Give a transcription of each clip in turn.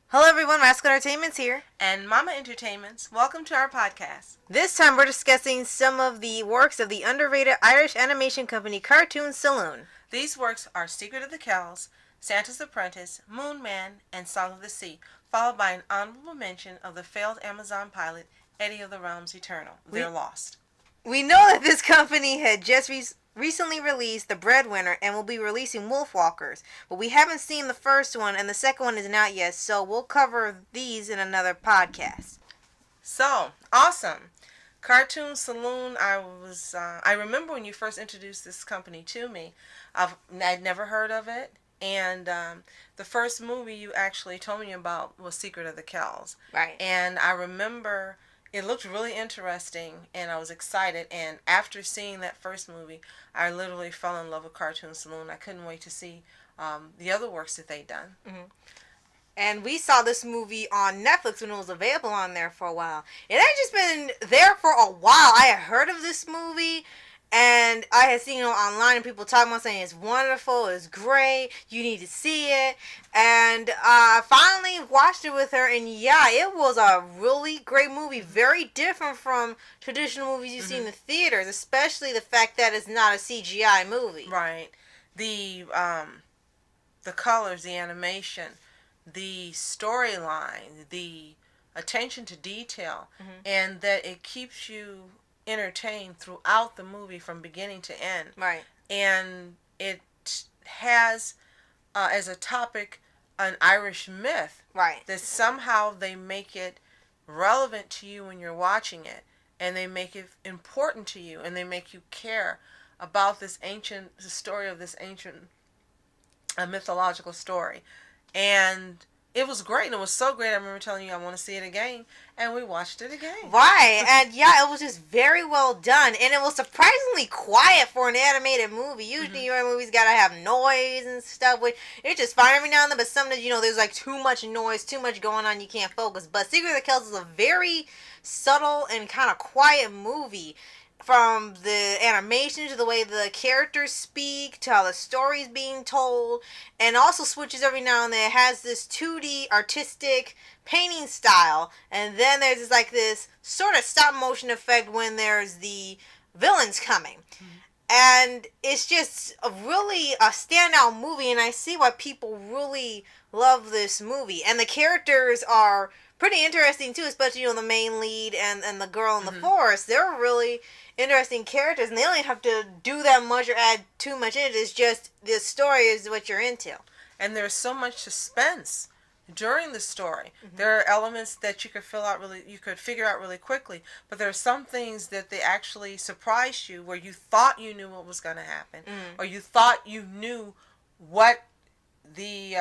Hello everyone, Rascal Entertainment's here. And Mama Entertainments. Welcome to our podcast. This time we're discussing some of the works of the underrated Irish animation company cartoon Saloon. These works are Secret of the Kells, Santa's Apprentice, Moon Man, and Song of the Sea, followed by an honorable mention of the failed Amazon pilot, Eddie of the Realms Eternal. They're lost. We know that this company had just recently released The Breadwinner and will be releasing Wolfwalkers, but we haven't seen the first one and the second one isn't out yet, so we'll cover these in another podcast. So, awesome. Cartoon Saloon, I remember when you first introduced this company to me. I'd never heard of it, and the first movie you actually told me about was Secret of the Kells. Right. And I remember it looked really interesting, and I was excited. And after seeing that first movie, I literally fell in love with Cartoon Saloon. I couldn't wait to see the other works that they'd done. Mm-hmm. And we saw this movie on Netflix when it was available on there for a while. It had just been there for a while. I had heard of this movie, and I had seen it online, and people talking about saying it's wonderful, it's great, you need to see it. And I finally watched it with her, and yeah, it was a really great movie. Very different from traditional movies you see in the theaters, especially the fact that it's not a CGI movie. Right. The colors, the animation, the storyline, the attention to detail, and that it keeps you entertained throughout the movie from beginning to end. Right. And it has as a topic an Irish myth. Right. That somehow they make it relevant to you when you're watching it, and they make it important to you, and they make you care about the story of this ancient mythological story. And it was great, and it was so great. I remember telling you I want to see it again, and we watched it again. Right, and yeah, it was just very well done, and it was surprisingly quiet for an animated movie. Usually, your movies gotta have noise and stuff, which it's just fine every now and then, but sometimes, there's like too much noise, too much going on, you can't focus. But Secret of the Kells is a very subtle and kind of quiet movie. From the animation to the way the characters speak to how the story's being told, and also switches every now and then. It has this 2D artistic painting style, and then there's this sort of stop motion effect when there's the villains coming. And it's just really a standout movie, and I see why people really love this movie. And the characters are pretty interesting too, especially the main lead and the girl in the forest. They're really interesting characters, and they don't have to do that much or add too much in it. It's just the story is what you're into. And there's so much suspense during the story. There are elements that you could figure out really quickly, but there are some things that they actually surprised you, where you thought you knew what was going to happen, or you thought you knew what the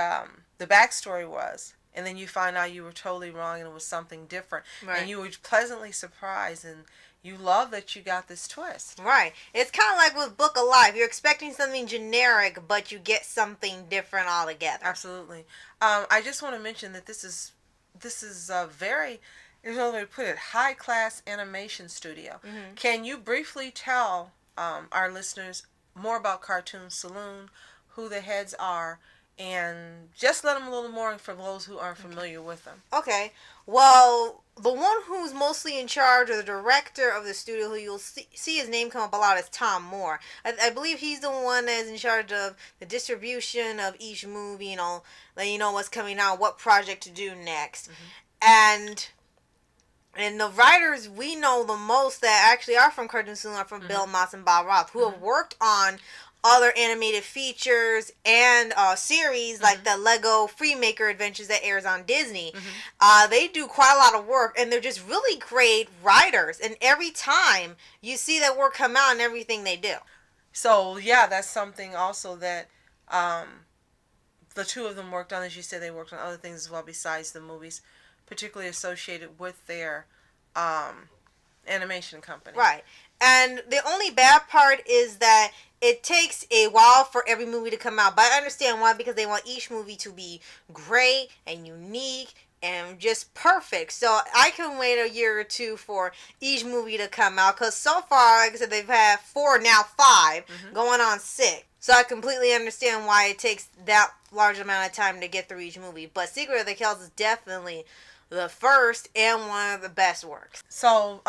backstory was, and then you find out you were totally wrong and it was something different. Right. And you were pleasantly surprised, and you love that you got this twist. Right. It's kind of like with Book of Life. You're expecting something generic, but you get something different altogether. Absolutely. I just want to mention that this is a very, there's no way to put it, high-class animation studio. Can you briefly tell our listeners more about Cartoon Saloon, who the heads are, and just let them a little more for those who aren't familiar with them? Okay. Well, the one who's mostly in charge, or the director of the studio, who you'll see his name come up a lot, is Tom Moore. I believe he's the one that is in charge of the distribution of each movie, let you know what's coming out, what project to do next. And the writers we know the most that actually are from Cartoon Saloon are from Bill Moss and Bob Roth, who have worked on other animated features and series like the Lego Freemaker Adventures that airs on Disney. They do quite a lot of work, and they're just really great writers, and every time you see that work come out in everything they do. So yeah, that's something also that the two of them worked on. As you said, they worked on other things as well besides the movies, particularly associated with their animation company. Right. And the only bad part is that it takes a while for every movie to come out. But I understand why, because they want each movie to be great and unique and just perfect. So I can wait a year or two for each movie to come out, because so far, like I said, they've had 4, now 5, going on 6. So I completely understand why it takes that large amount of time to get through each movie. But Secret of the Kells is definitely the first and one of the best works. So,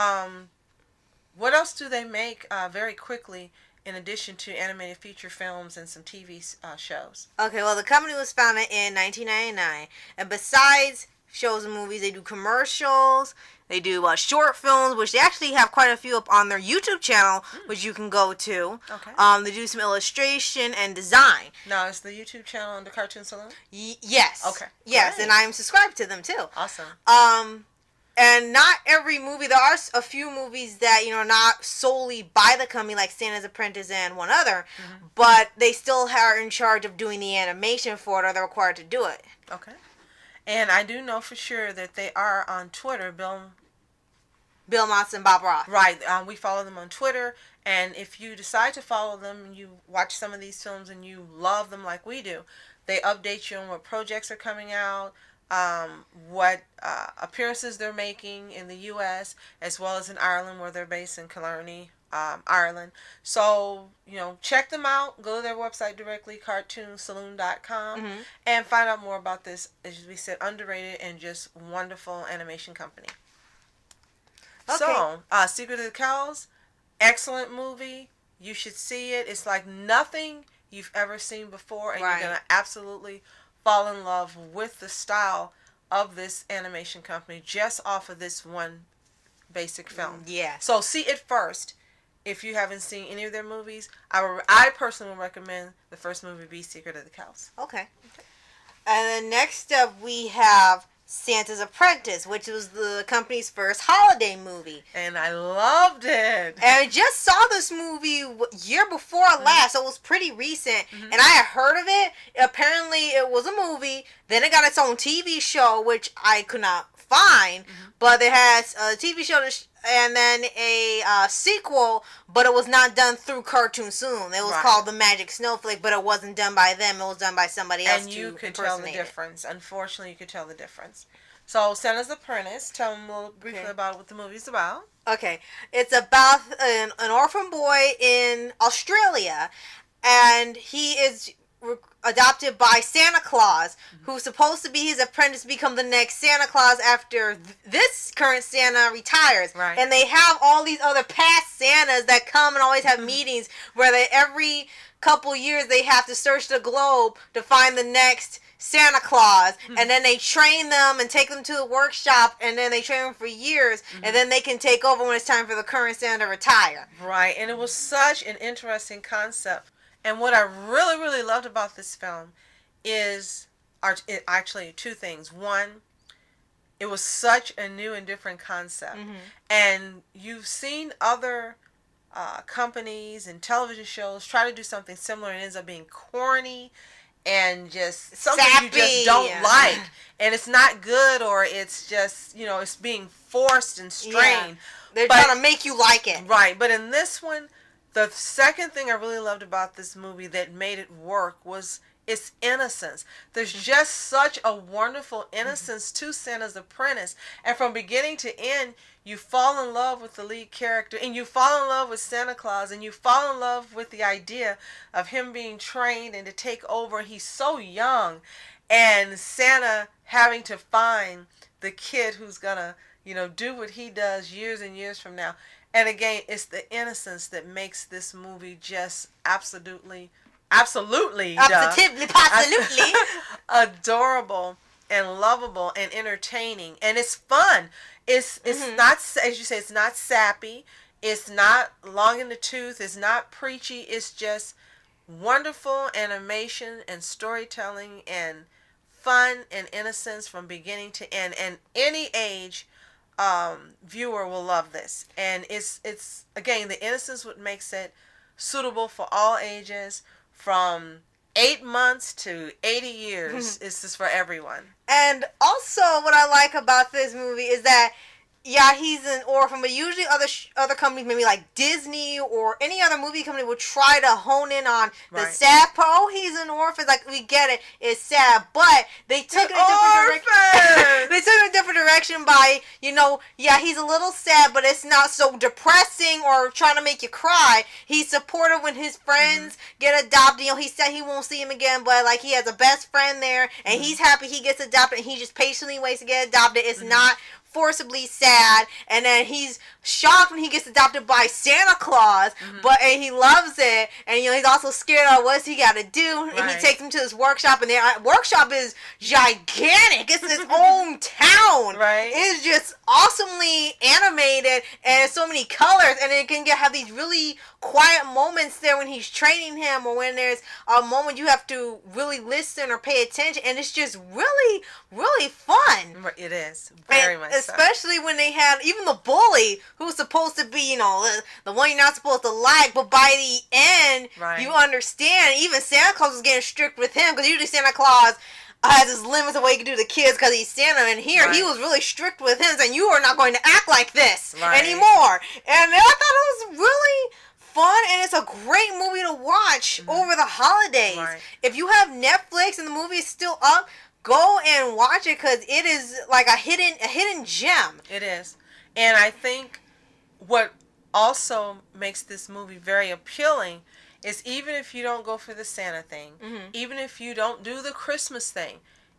what else do they make very quickly in addition to animated feature films and some TV shows? Okay, well, the company was founded in 1999, and besides shows and movies, they do commercials, they do short films, which they actually have quite a few up on their YouTube channel, which you can go to. Okay. They do some illustration and design. Now, is the YouTube channel on the Cartoon Saloon? Yes. Okay. Yes, Great. and I'm subscribed to them too. Awesome. And not every movie. There are a few movies that, are not solely by the company, like Santa's Apprentice and one other, but they still are in charge of doing the animation for it, or they're required to do it. Okay. And I do know for sure that they are on Twitter, Bill Motz and Bob Ross. Right. We follow them on Twitter, and if you decide to follow them and you watch some of these films and you love them like we do, they update you on what projects are coming out, what appearances they're making in the U.S. as well as in Ireland, where they're based in Killarney, Ireland. So, check them out. Go to their website directly, cartoonsaloon.com, and find out more about this, as we said, underrated and just wonderful animation company. Okay. So, Secret of the Kells, excellent movie. You should see it. It's like nothing you've ever seen before, and you're going to absolutely fall in love with the style of this animation company just off of this one basic film. Yeah. So see it first. If you haven't seen any of their movies, I personally would recommend the first movie be Secret of the Kells. Okay. And then next up we have Santa's Apprentice, which was the company's first holiday movie. And I loved it. And I just saw this movie year before last, so it was pretty recent. And I had heard of it. Apparently it was a movie. Then it got its own TV show, which I could not find. But it has a TV show and then a sequel, but it was not done through Cartoon Saloon. It was called The Magic Snowflake, but it wasn't done by them. It was done by somebody else. And you could tell the difference. Unfortunately, you could tell the difference. So, Santa's Apprentice, tell them a little briefly about what the movie's about. Okay. It's about an orphan boy in Australia, and he is adopted by Santa Claus, who's supposed to be his apprentice, become the next Santa Claus after this current Santa retires. Right. And they have all these other past Santas that come and always have meetings where every couple years they have to search the globe to find the next Santa Claus, and then they train them and take them to the workshop, and then they train them for years, and then they can take over when it's time for the current Santa to retire. Right, and it was such an interesting concept. And what I really, really loved about this film is actually two things. One, it was such a new and different concept. And you've seen other companies and television shows try to do something similar, and it ends up being corny and just something sappy. You just don't like. And it's not good, or it's just, it's being forced and strained. Yeah. They're trying to make you like it. Right, but in this one, the second thing I really loved about this movie that made it work was its innocence. There's just such a wonderful innocence to Santa's Apprentice. And from beginning to end, you fall in love with the lead character, and you fall in love with Santa Claus, and you fall in love with the idea of him being trained and to take over. He's so young, and Santa having to find the kid who's going to, do what he does years and years from now. And again, it's the innocence that makes this movie just absolutely absolutely adorable and lovable and entertaining, and it's fun. It's not, as you say, it's not sappy, it's not long in the tooth, it's not preachy. It's just wonderful animation and storytelling and fun and innocence from beginning to end, and any age viewer will love this. And it's again, the innocence what makes it suitable for all ages, from 8 months to 80 years. It's just for everyone. And also what I like about this movie is that yeah, he's an orphan, but usually other companies, maybe like Disney or any other movie company, will try to hone in on the sad part. Oh, he's an orphan. Like, we get it. It's sad. But they took it in a different direction. They took it in a different direction by, yeah, he's a little sad, but it's not so depressing or trying to make you cry. He's supportive when his friends get adopted. He said he won't see him again, but, like, he has a best friend there, and he's happy he gets adopted, and he just patiently waits to get adopted. It's not forcibly sad, and then he's shocked when he gets adopted by Santa Claus, and he loves it, and he's also scared of what's he got to do, and he takes him to this workshop, and their workshop is gigantic. It's its own town. It's just awesomely animated, and so many colors, and it can have these really quiet moments there when he's training him, or when there's a moment you have to really listen or pay attention, and it's just really, really fun. It is very much so. Especially when they had even the bully, who's supposed to be, the one you're not supposed to like, but by the end, you understand. Even Santa Claus was getting strict with him, because usually Santa Claus has his limits of what he can do to kids because he's Santa, and here he was really strict with him, saying, you are not going to act like this anymore. And I thought it was really fun, and it's a great movie to watch over the holidays. If you have Netflix and the movie is still up, go and watch it, because it is like a hidden gem. It is. And I think what also makes this movie very appealing is, even if you don't go for the Santa thing, even if you don't do the Christmas thing,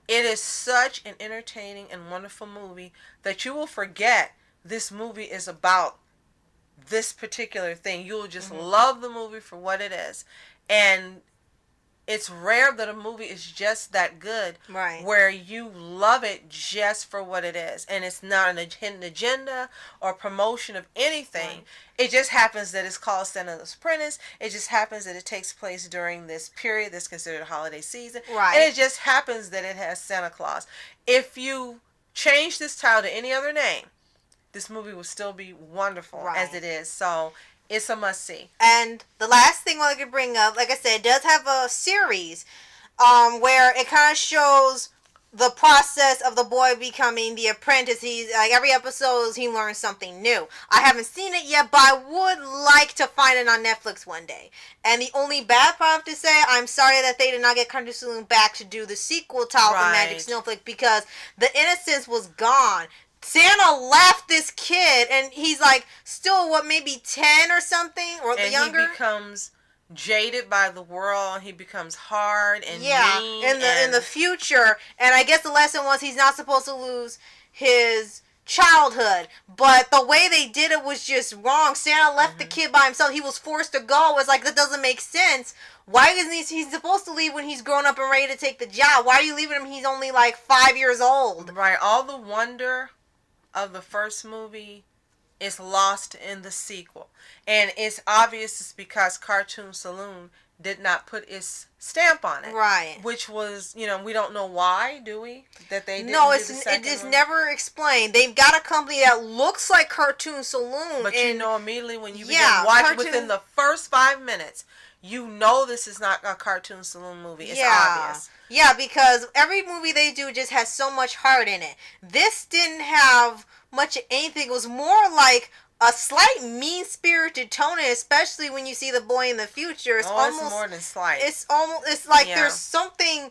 it is such an entertaining and wonderful movie that you will forget this movie is about this particular thing. You will just love the movie for what it is. And it's rare that a movie is just that good, where you love it just for what it is, and it's not a hidden agenda or promotion of anything. It just happens that it's called Santa's Apprentice. It just happens that it takes place during this period that's considered a holiday season, and it just happens that it has Santa Claus. If you change this title to any other name, this movie will still be wonderful as it is. So it's a must-see. And the last thing I could bring up, like I said, it does have a series where it kind of shows the process of the boy becoming the apprentice. He's like, every episode he learns something new. I haven't seen it yet, but I would like to find it on Netflix one day. And the only bad part I have to say, I'm sorry that they did not get Country Saloon back to do the sequel to The Magic Snowflake, because the innocence was gone. Santa left this kid, and he's like still maybe 10 or something, or the younger. And he becomes jaded by the world, and he becomes hard and mean in the future. And I guess the lesson was he's not supposed to lose his childhood, but the way they did it was just wrong. Santa left the kid by himself. He was forced to go. It's like, that doesn't make sense. Why isn't he's supposed to leave when he's grown up and ready to take the job? Why are you leaving him? He's only like 5 years old. All the wonder of the first movie is lost in the sequel, and it's obvious it's because Cartoon Saloon did not put its stamp on it, which was, we don't know why, do we, that they didn't it is never explained. They've got a company that looks like Cartoon Saloon, but immediately when you begin watching, within the first 5 minutes, this is not a Cartoon Saloon movie. It's obvious. Yeah, because every movie they do just has so much heart in it. This didn't have much of anything. It was more like a slight mean-spirited tone, especially when you see the boy in the future. It's almost more than slight. It's like there's something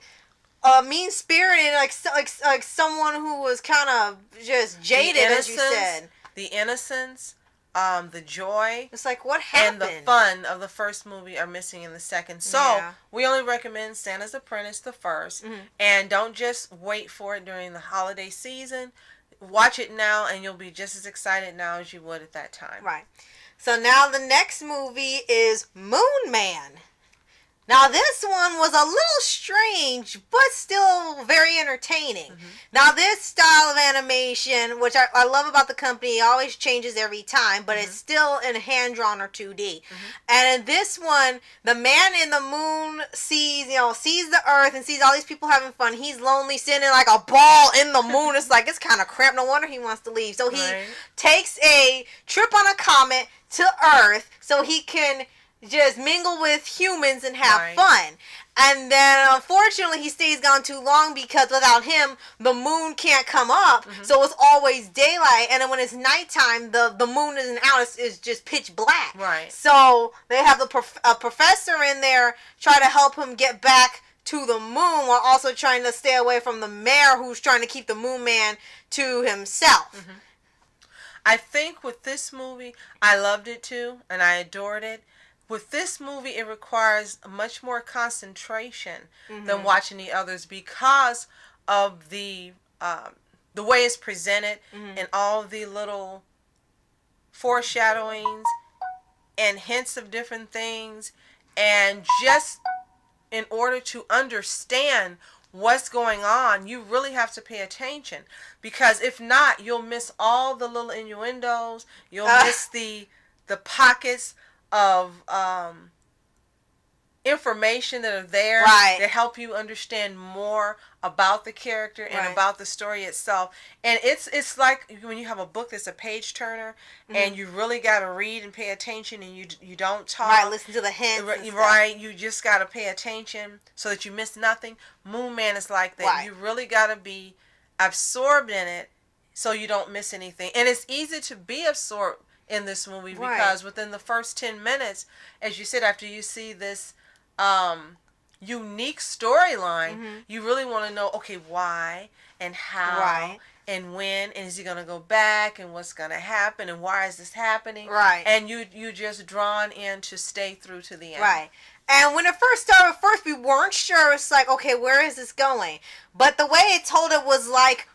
mean-spirited, like someone who was kind of just jaded, as you said. The innocence, the joy. It's like, what happened? And the fun of the first movie are missing in the second. So we only recommend Santa's Apprentice the first, and don't just wait for it during the holiday season. Watch it now, and you'll be just as excited now as you would at that time. So now the next movie is Moon Man. Now this one was a little strange, but still very entertaining. Now this style of animation, which I love about the company, it always changes every time, but it's still in hand-drawn or 2D. And in this one, the man in the moon sees the earth and sees all these people having fun. He's lonely, sitting like a ball in the moon. It's like, it's kind of cramped. No wonder he wants to leave. So he takes a trip on a comet to Earth so he can just mingle with humans and have fun. And then, unfortunately, he stays gone too long because without him, the moon can't come up. So it's always daylight. And then when it's nighttime, the moon isn't out. It's just pitch black. Right. So they have a professor in there try to help him get back to the moon while also trying to stay away from the mayor who's trying to keep the moon man to himself. I think with this movie, I loved it too, and I adored it. With this movie, it requires much more concentration than watching the others because of the way it's presented and all the little foreshadowings and hints of different things, and just in order to understand what's going on, you really have to pay attention, because if not, you'll miss all the little innuendos, you'll miss the pockets of information that are there to help you understand more about the character and about the story itself. And it's like when you have a book that's a page turner and you really got to read and pay attention, and you don't talk. Listen to the hints. You just got to pay attention so that you miss nothing. Moon Man is like that. You really got to be absorbed in it so you don't miss anything. And it's easy to be absorbed in this movie because within the first 10 minutes, as you said, after you see this unique storyline, you really want to know, okay, why and how and when, and is he going to go back, and what's going to happen, and why is this happening? And you just drawn in to stay through to the end. And when it first started, we weren't sure. It's like, okay, where is this going? But the way it told it was like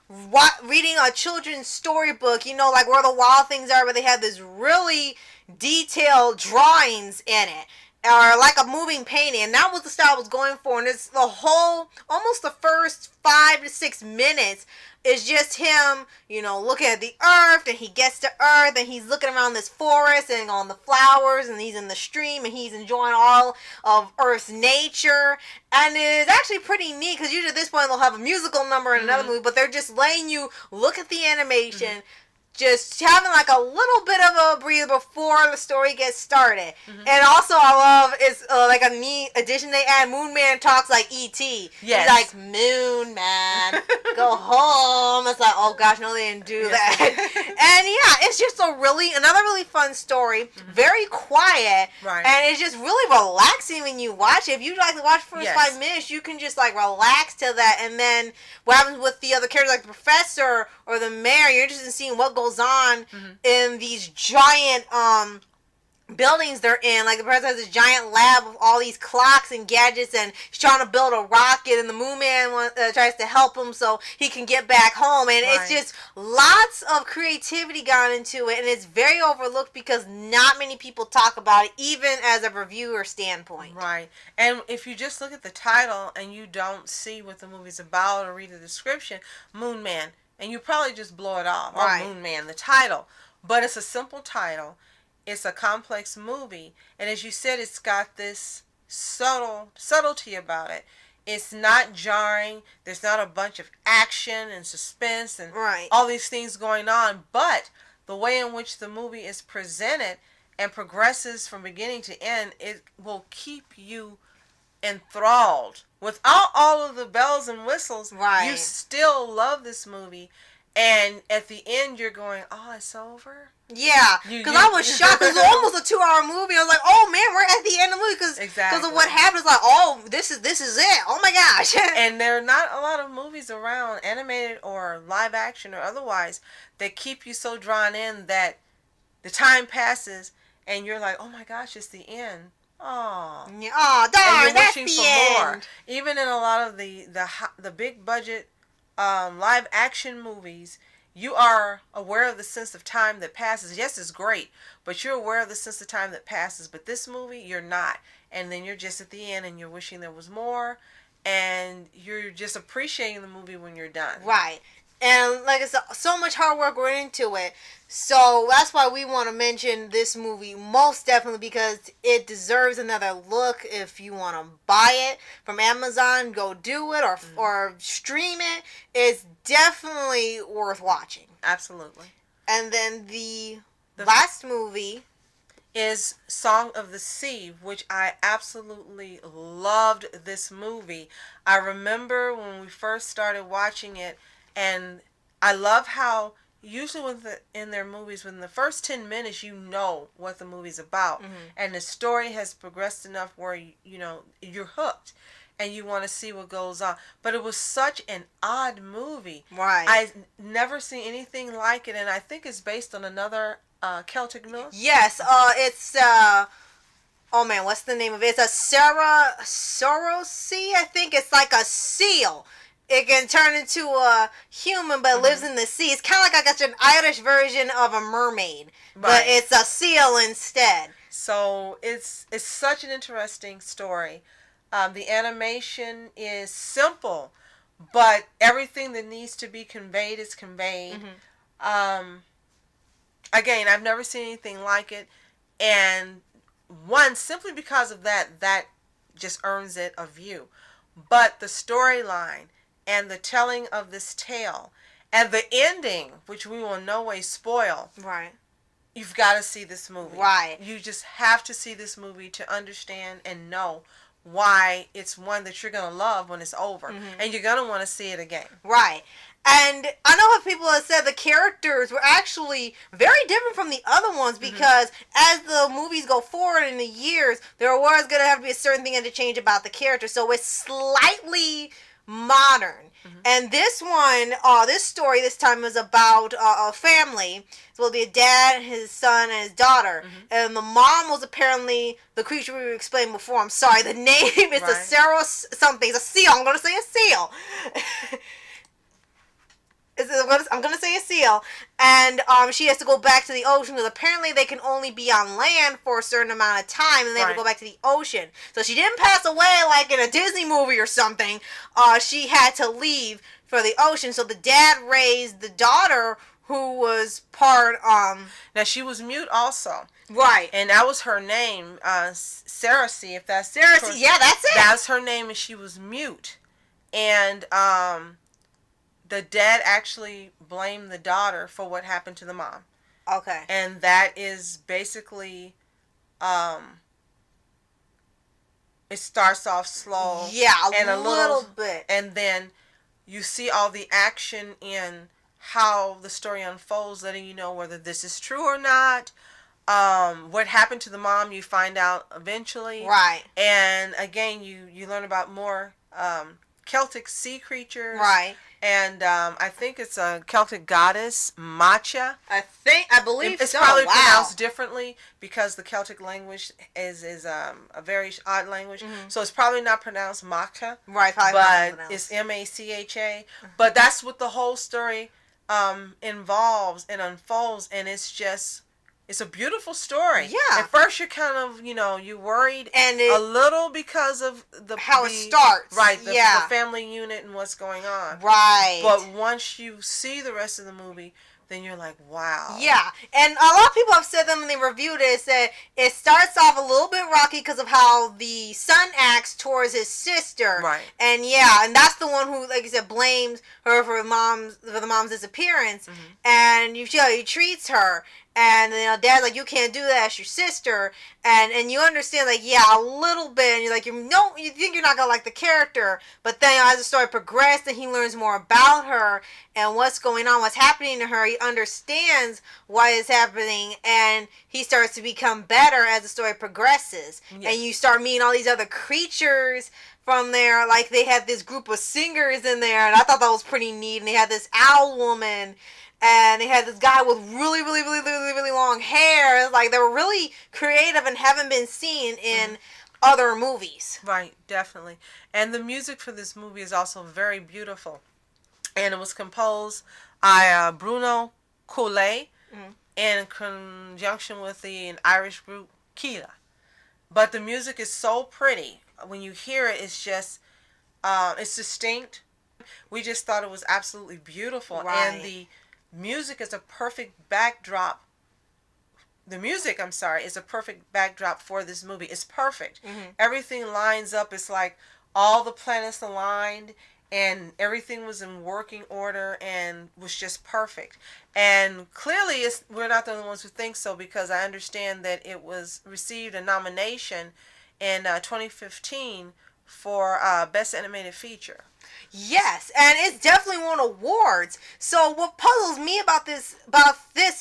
reading a children's storybook, you know, like Where the Wild Things Are, where they have this really detailed drawings in it. Or like a moving painting. And that was the style I was going for. And it's the whole, almost the first 5 to 6 minutes is just him, you know, looking at the earth, and he gets to earth, and he's looking around this forest and on the flowers, and he's in the stream, and he's enjoying all of Earth's nature. And it's actually pretty neat, because usually at this point they'll have a musical number in another movie, but they're just letting you look at the animation, just having like a little bit of a breather before the story gets started. And also I love is like a neat addition they add. Moon Man talks like E.T. He's like, Moon Man, go home. It's like, oh gosh, no, they didn't do that. And yeah, it's just another really fun story. Very quiet. And it's just really relaxing when you watch it. If you like to watch the first 5 minutes, you can just like relax to that. And then what happens with the other characters, like the professor or the mayor, you're interested in seeing what goes on in these giant buildings they're in. Like the president has this giant lab of all these clocks and gadgets, and he's trying to build a rocket, and the moon man tries to help him so he can get back home. And it's just lots of creativity gone into it, and it's very overlooked because not many people talk about it, even as a reviewer standpoint. And if you just look at the title and you don't see what the movie's about or read the description, Moon Man, and you probably just blow it off. Moon Man, the title. But it's a simple title. It's a complex movie. And as you said, it's got this subtlety about it. It's not jarring. There's not a bunch of action and suspense and all these things going on. But the way in which the movie is presented and progresses from beginning to end, it will keep you enthralled. Without all of the bells and whistles, you still love this movie. And at the end, you're going, oh, it's over? Yeah, because I was shocked. It was almost a 2-hour movie. I was like, oh, man, we're at the end of the movie. Because of what happened. It's like, oh, this is it. Oh, my gosh. And there are not a lot of movies around, animated or live action or otherwise, that keep you so drawn in that the time passes and you're like, oh, my gosh, it's the end. Oh, darn, that's the end. More. Even in a lot of the big budget live action movies, you are aware of the sense of time that passes. Yes, it's great, but you're aware of the sense of time that passes. But this movie, you're not. And then you're just at the end and you're wishing there was more, and you're just appreciating the movie when you're done. And like I said, so much hard work went into it. So that's why we want to mention this movie most definitely, because it deserves another look. If you want to buy it from Amazon, go do it, or stream it. It's definitely worth watching. Absolutely. And then the last movie is Song of the Sea, which I absolutely loved this movie. I remember when we first started watching it, and I love how usually in their movies, within the first 10 minutes, you know what the movie's about. And the story has progressed enough where, you're hooked and you want to see what goes on. But it was such an odd movie. Right. I've never seen anything like it, and I think it's based on another Celtic myth. Yes, it's oh man, what's the name of it? It's a Sorosea, I think. It's like a seal. It can turn into a human, but lives in the sea. It's kind of like an Irish version of a mermaid, but it's a seal instead. So it's such an interesting story. The animation is simple, but everything that needs to be conveyed is conveyed. Again, I've never seen anything like it, and simply because of that just earns it a view. But the storyline and the telling of this tale and the ending, which we will in no way spoil. Right. You've got to see this movie. Right. You just have to see this movie to understand and know why it's one that you're going to love when it's over. And you're going to want to see it again. Right. And I know how people have said the characters were actually very different from the other ones because as the movies go forward in the years, there was going to have to be a certain thing to change about the character. So it's slightly modern. And this one, this story this time is about a family. So it'll be a dad, his son, and his daughter. And the mom was apparently the creature we explained before. I'm sorry, the name is a Saros something. It's a seal. I'm going to say a seal. I'm going to say a seal. And she has to go back to the ocean because apparently they can only be on land for a certain amount of time and they have to go back to the ocean. So she didn't pass away like in a Disney movie or something. She had to leave for the ocean. So the dad raised the daughter who was part... Now she was mute also. Right. And that was her name, Cersei, if that's... Cersei, yeah, that's it. That's her name, and she was mute. And... the dad actually blamed the daughter for what happened to the mom. Okay. And that is basically, it starts off slow. Yeah, and a little bit. And then you see all the action in how the story unfolds, letting you know whether this is true or not. What happened to the mom, you find out eventually. Right. And again, you learn about more Celtic sea creatures. Right. And I think it's a Celtic goddess, Matcha. I believe it's so. probably pronounced differently because the Celtic language is a very odd language. So it's probably not pronounced Matcha. Right, probably but not it's Macha. But that's what the whole story involves and unfolds, and it's a beautiful story. Yeah. At first, you're kind of, you're worried and a little because of how it starts. Right. The family unit and what's going on. Right. But once you see the rest of the movie, then you're like, wow. Yeah. And a lot of people have said that when they reviewed it, said it starts off a little bit rocky because of how the son acts towards his sister. Right. And and that's the one who, like you said, blames her for the mom's disappearance. And you see how he treats her. And dad's like, you can't do that, it's your sister. And you understand, like, a little bit. And you're like, you think you're not going to like the character. But then as the story progresses and he learns more about her and what's going on, what's happening to her, he understands why it's happening. And he starts to become better as the story progresses. Yes. And you start meeting all these other creatures from there. Like, they had this group of singers in there. And I thought that was pretty neat. And they had this owl woman. And they had this guy with really, really, really, really, really long hair. Like, they were really creative and haven't been seen in other movies. Right, definitely. And the music for this movie is also very beautiful. And it was composed by Bruno Coulet in conjunction with the Irish group Keela. But the music is so pretty. When you hear it, it's just, it's distinct. We just thought it was absolutely beautiful. Right. And the music is a perfect backdrop. The music, is a perfect backdrop for this movie. It's perfect. Everything lines up. It's like all the planets aligned, and everything was in working order and was just perfect. And clearly, we're not the only ones who think so, because I understand that it was received a nomination in 2015 for Best Animated Feature. Yes, and it's definitely won awards. So what puzzles me about this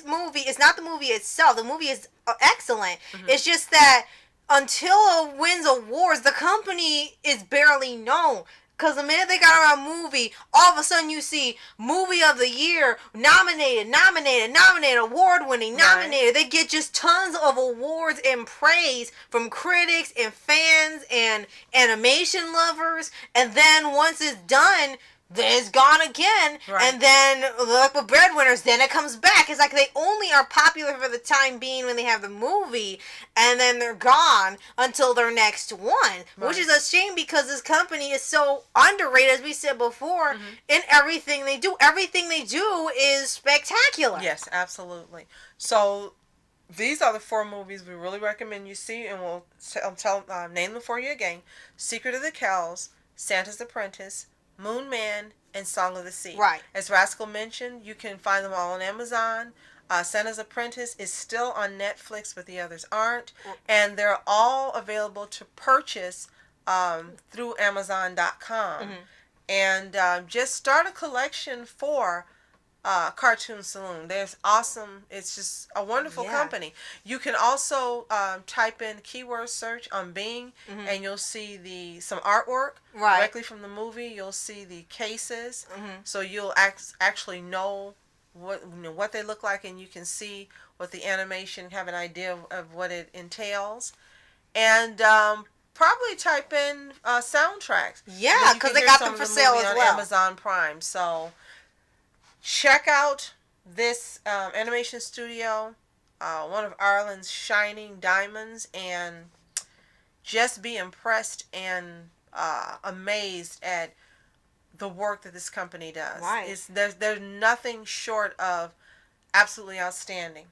movie is not the movie itself. The movie is excellent. Mm-hmm. It's just that until it wins awards, the company is barely known. Because the minute they got around movie, all of a sudden you see movie of the year, nominated, award-winning, nominated. Right. They get just tons of awards and praise from critics and fans and animation lovers. And then once it's done, it's gone again. Right. And then, like with breadwinners, then it comes back. It's like they only are popular for the time being when they have the movie, and then they're gone until their next one. Right. Which is a shame, because this company is so underrated, as we said before, mm-hmm. in everything they do. Everything they do is spectacular. Yes, absolutely. So these are the 4 movies we really recommend you see, and we'll name them for you again. Secret of the Kells, Santa's Apprentice, Moon Man, and Song of the Sea. Right. As Rascal mentioned, you can find them all on Amazon. Santa's Apprentice is still on Netflix, but the others aren't. And they're all available to purchase through Amazon.com. Mm-hmm. And just start a collection for Cartoon Saloon. There's awesome. It's just a wonderful company. You can also type in keyword search on Bing, mm-hmm. and you'll see some artwork directly from the movie. You'll see the cases, mm-hmm. so you'll actually know what they look like, and you can see what the animation, have an idea of what it entails, and probably type in soundtracks. Yeah, because they got them for sale as well on Amazon Prime. So check out this animation studio, one of Ireland's shining diamonds, and just be impressed and amazed at the work that this company does. Right. There's nothing short of absolutely outstanding.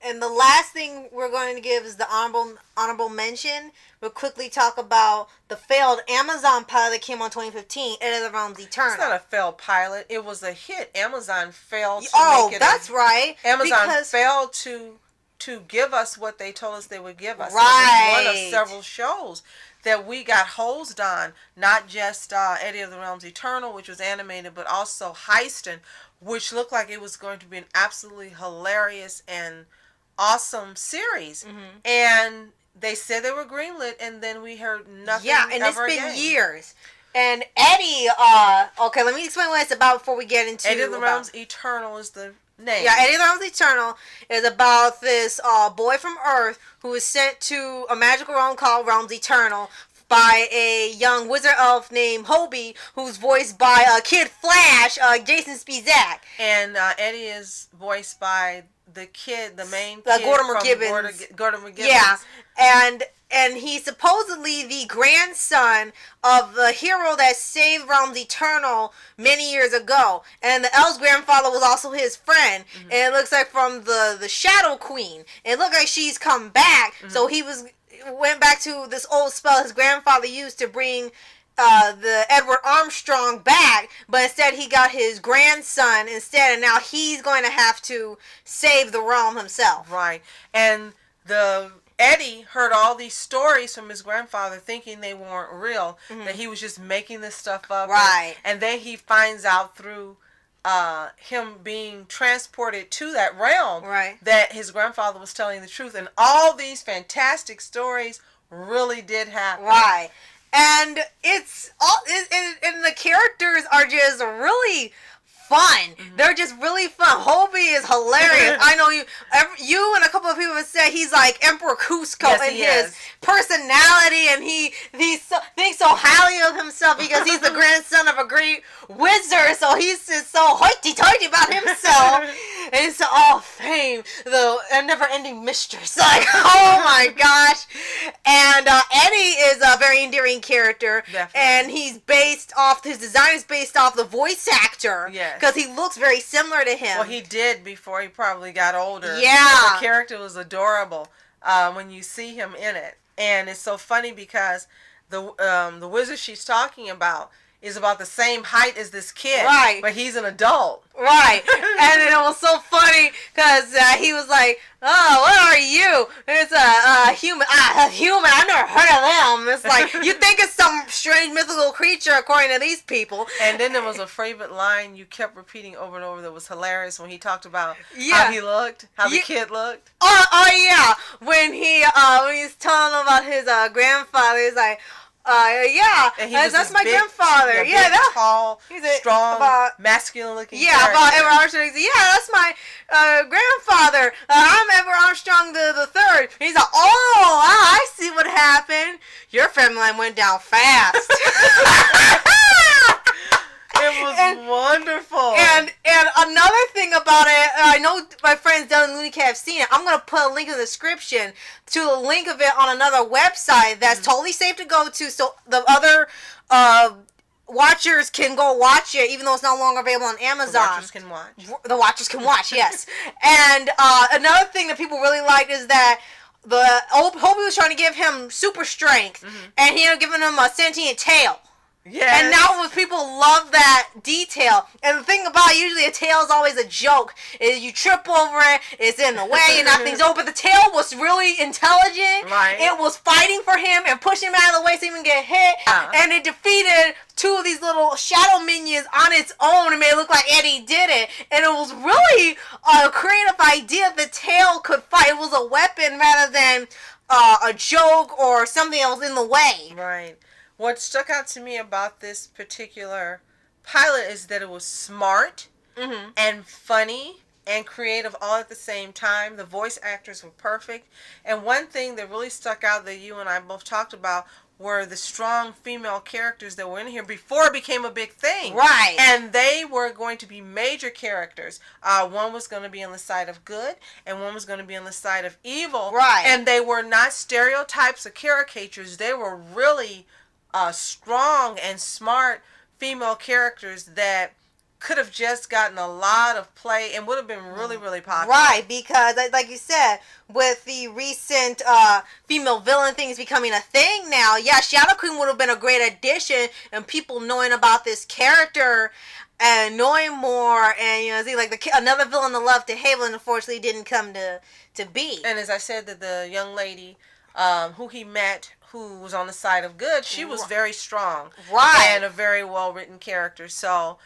And the last thing we're going to give is the honorable mention. We'll quickly talk about the failed Amazon pilot that came on 2015, Eddie the Realms Eternal. It's not a failed pilot. It was a hit. Amazon failed to make it. Oh, that's right. Amazon failed to give us what they told us they would give us. Right. It was one of several shows that we got hosed on. Not just Eddie of the Realms Eternal, which was animated, but also Heistin, which looked like it was going to be an absolutely hilarious and awesome series. Mm-hmm. And they said they were greenlit, and then we heard nothing. Yeah, and it's been years. And Eddie, okay, let me explain what it's about before we get into Eddie of the Realms Eternal is the name. Yeah, Eddie of the Realms Eternal is about this boy from Earth who is sent to a magical realm called Realms Eternal by a young wizard elf named Hobie, who's voiced by Kid Flash, Jason Spizak. And Eddie is voiced by the main kid Gordon McGibbons. Gordon McGibbons. Yeah, and he's supposedly the grandson of the hero that saved Realms Eternal many years ago. And the elf's grandfather was also his friend. Mm-hmm. And it looks like from the Shadow Queen. It looked like she's come back. Mm-hmm. So he went back to this old spell his grandfather used to bring the Edward Armstrong back, but instead he got his grandson instead, and now he's going to have to save the realm himself. Right. And Eddie heard all these stories from his grandfather, thinking they weren't real, mm-hmm. that he was just making this stuff up. Right. And then he finds out through him being transported to that realm, right, that his grandfather was telling the truth, and all these fantastic stories really did happen. Right. And it's all, and the characters are just really fun. Mm-hmm. They're just really fun. Hobie is hilarious. I know you and a couple of people have said he's like Emperor Cusco in his personality, and he thinks so highly of himself because he's the grandson of a great wizard, so he's just so hoity-toity about himself. And it's all fame, the never-ending mistress. Like, oh my gosh. And Eddie is a very endearing character. Definitely. And his design is based off the voice actor. Yes. Because he looks very similar to him. Well, he did before he probably got older. Yeah. The character was adorable when you see him in it. And it's so funny because the wizard she's talking about, is about the same height as this kid. Right. But he's an adult. Right. And it was so funny because he was like, "Oh, what are you?" It's a human. A human. I've never heard of them. It's like, you think it's some strange mythical creature according to these people. And then there was a favorite line you kept repeating over and over that was hilarious when he talked about Yeah. how he looked, how the kid looked. Oh yeah. When he's telling them about his grandfather, he's like, yeah, And he was that's this my big, grandfather. big, Yeah, that's tall, strong, masculine-looking. Yeah, character. about Edward Armstrong. Yeah, that's my grandfather. I'm Edward Armstrong the third. He's like, oh, I see what happened. Your family line went down fast. It was wonderful. And another thing about it, I know my friends down in Looney Cat have seen it. I'm going to put a link in the description to the link of it on another website that's totally safe to go to, so the other watchers can go watch it, even though it's no longer available on Amazon. The watchers can watch. The watchers can watch, yes. And another thing that people really liked is that Hobie was trying to give him super strength, and he ended up giving him a sentient tail. Yes. And now people love that detail. And the thing about it, usually a tail is always a joke. Is you trip over it, it's in the way, and knock things over. But the tail was really intelligent. Right. It was fighting for him and pushing him out of the way so he wouldn't get hit. And it defeated two of these little shadow minions on its own and made it look like Eddie did it. And it was really a creative idea. The tail could fight. It was a weapon rather than a joke or something that was in the way. Right. What stuck out to me about this particular pilot is that it was smart and funny and creative all at the same time. The voice actors were perfect. And one thing that really stuck out that you and I both talked about were the strong female characters that were in here before it became a big thing. Right. And they were going to be major characters. One was going to be on the side of good, and one was going to be on the side of evil. Right. And they were not stereotypes or caricatures. They were really strong and smart female characters that could have just gotten a lot of play and would have been really, really popular. Right, because like you said, with the recent female villain things becoming a thing now, yeah, Shadow Queen would have been a great addition, and people knowing about this character and knowing more, and see, like another villain to love to hate, and unfortunately didn't come to be. And as I said, that the young lady who he met, who was on the side of good, she was very strong. Right. And a very well-written character. So,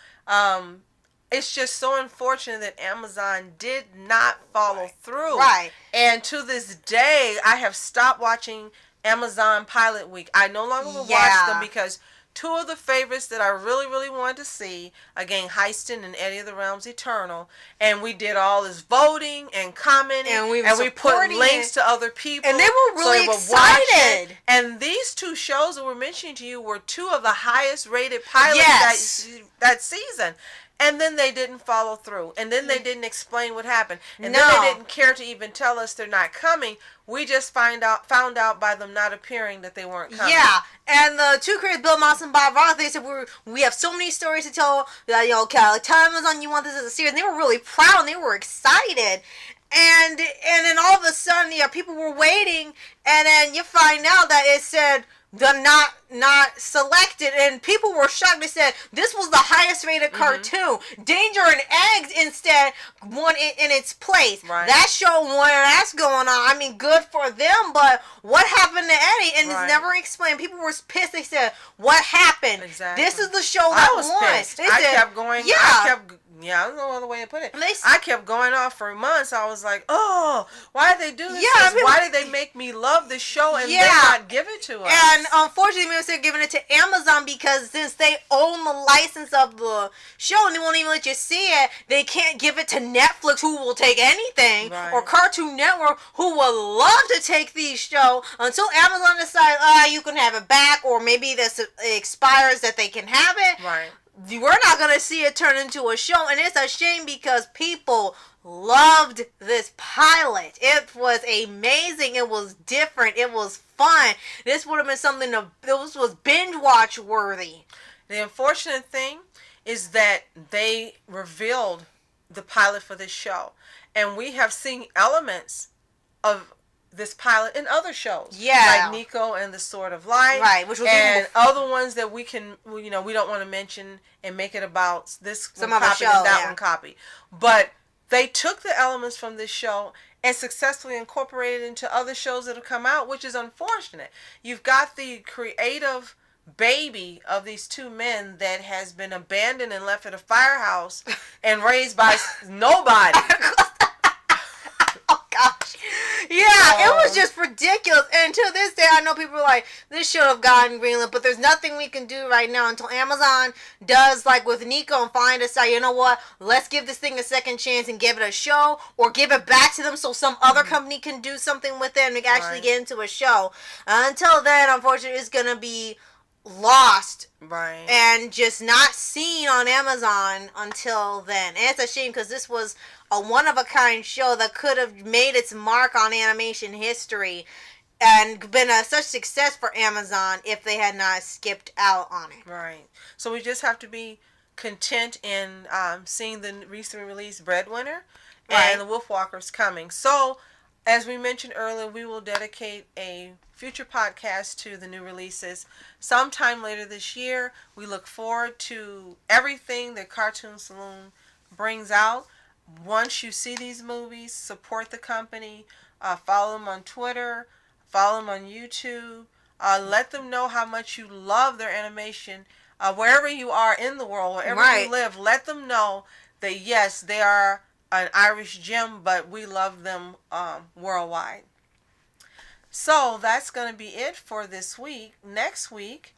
it's just so unfortunate that Amazon did not follow through. Right. And to this day, I have stopped watching Amazon Pilot Week. I no longer will watch them because two of the favorites that I really, really wanted to see, again, Heiston and Eddie of the Realms Eternal, and we did all this voting and commenting, and we put links to other people. And they were really excited. And these two shows that we're mentioning to you were two of the highest rated pilots that season. And then they didn't follow through. And then they didn't explain what happened. And then they didn't care to even tell us they're not coming. We just found out by them not appearing that they weren't coming. Yeah, and the two creators, Bill Moss and Bob Roth, they said we have so many stories to tell. That, tell Amazon you want this as a series. And they were really proud and they were excited. And then all of a sudden, people were waiting, and then you find out that it said they're not selected, and people were shocked. They said this was the highest rated cartoon. Danger and Eggs instead won in its place. Right. That show won, and that's going on. I mean, good for them, but what happened to Eddie? And it's never explained. People were pissed. They said, what happened? Exactly. This is the show that won. Pissed. I kept going. Yeah. I don't know other way to put it. I kept going off for months. I was like, oh, why did they do this? Yeah, why did they make me love this show and they not give it to us? And unfortunately, they're giving it to Amazon because since they own the license of the show and they won't even let you see it, they can't give it to Netflix, who will take anything, or Cartoon Network, who will love to take the show until Amazon decides, you can have it back, or maybe this expires that they can have it. Right. We're not going to see it turn into a show, and it's a shame because people loved this pilot. It was amazing. It was different. It was fun. This would have been something this was binge watch worthy. The unfortunate thing is that they revealed the pilot for this show, and we have seen elements of this pilot in other shows. Yeah. Like Nico and the Sword of Light. Right, which was and other ones that we can, we don't want to mention and make it about this some one other copy show, and that one copy. But they took the elements from this show and successfully incorporated it into other shows that have come out, which is unfortunate. You've got the creative baby of these two men that has been abandoned and left at a firehouse and raised by nobody. Oh gosh, yeah, it was just ridiculous. And to this day, I know people are like, this should have gotten greenlit, but there's nothing we can do right now until Amazon does like with Nico and finally decide, you know what, let's give this thing a second chance and give it a show, or give it back to them so some other company can do something with it and we can actually get into a show. Until then, unfortunately, it's gonna be lost and just not seen on Amazon until then. And it's a shame because this was a one-of-a-kind show that could have made its mark on animation history and been a such success for Amazon if they had not skipped out on it. Right. So we just have to be content in seeing the recently released Breadwinner and the Wolfwalkers coming. So, as we mentioned earlier, we will dedicate a future podcast to the new releases sometime later this year. We look forward to everything that Cartoon Saloon brings out. Once you see these movies, support the company. Follow them on Twitter. Follow them on YouTube. Let them know how much you love their animation. Wherever you are in the world, wherever you live, let them know that, yes, they are an Irish gem, but we love them worldwide. So that's going to be it for this week. Next week,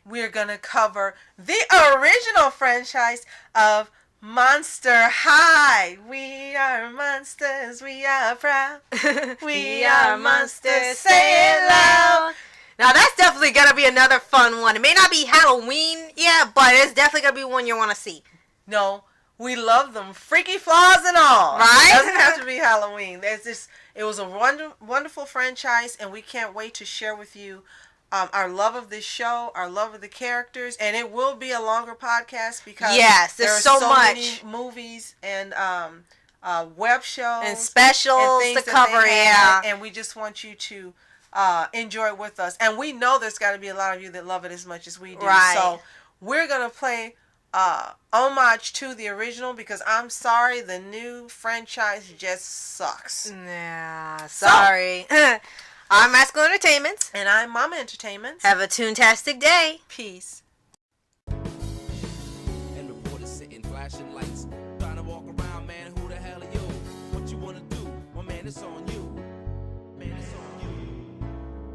we're going to cover the original franchise of Monster High. We are monsters, we are proud. We are monsters, say it loud. Now that's definitely going to be another fun one. It may not be Halloween yet, but it's definitely going to be one you want to see. No, we love them, freaky flaws and all. Right? It doesn't have to be Halloween. It was a wonderful franchise, and we can't wait to share with you our love of this show, our love of the characters, and it will be a longer podcast because there's so much many movies and web shows and specials and to cover. And we just want you to enjoy it with us. And we know there's got to be a lot of you that love it as much as we do. Right. So we're gonna play homage to the original because I'm sorry, the new franchise just sucks. Yeah, sorry. I'm Rascal Entertainment. And I'm Mama Entertainment. Have a toontastic day. Peace. And reporters sitting, flashing lights, trying to walk around, man, who the hell are you? What you wanna do? Well, man, it's on you. Man, it's on you.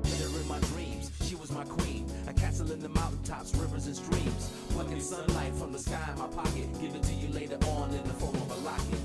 Met her in my dreams, she was my queen. A castle in the mountaintops, rivers and streams. Plucking sunlight from the sky in my pocket, give it to you later on in the form of a locket.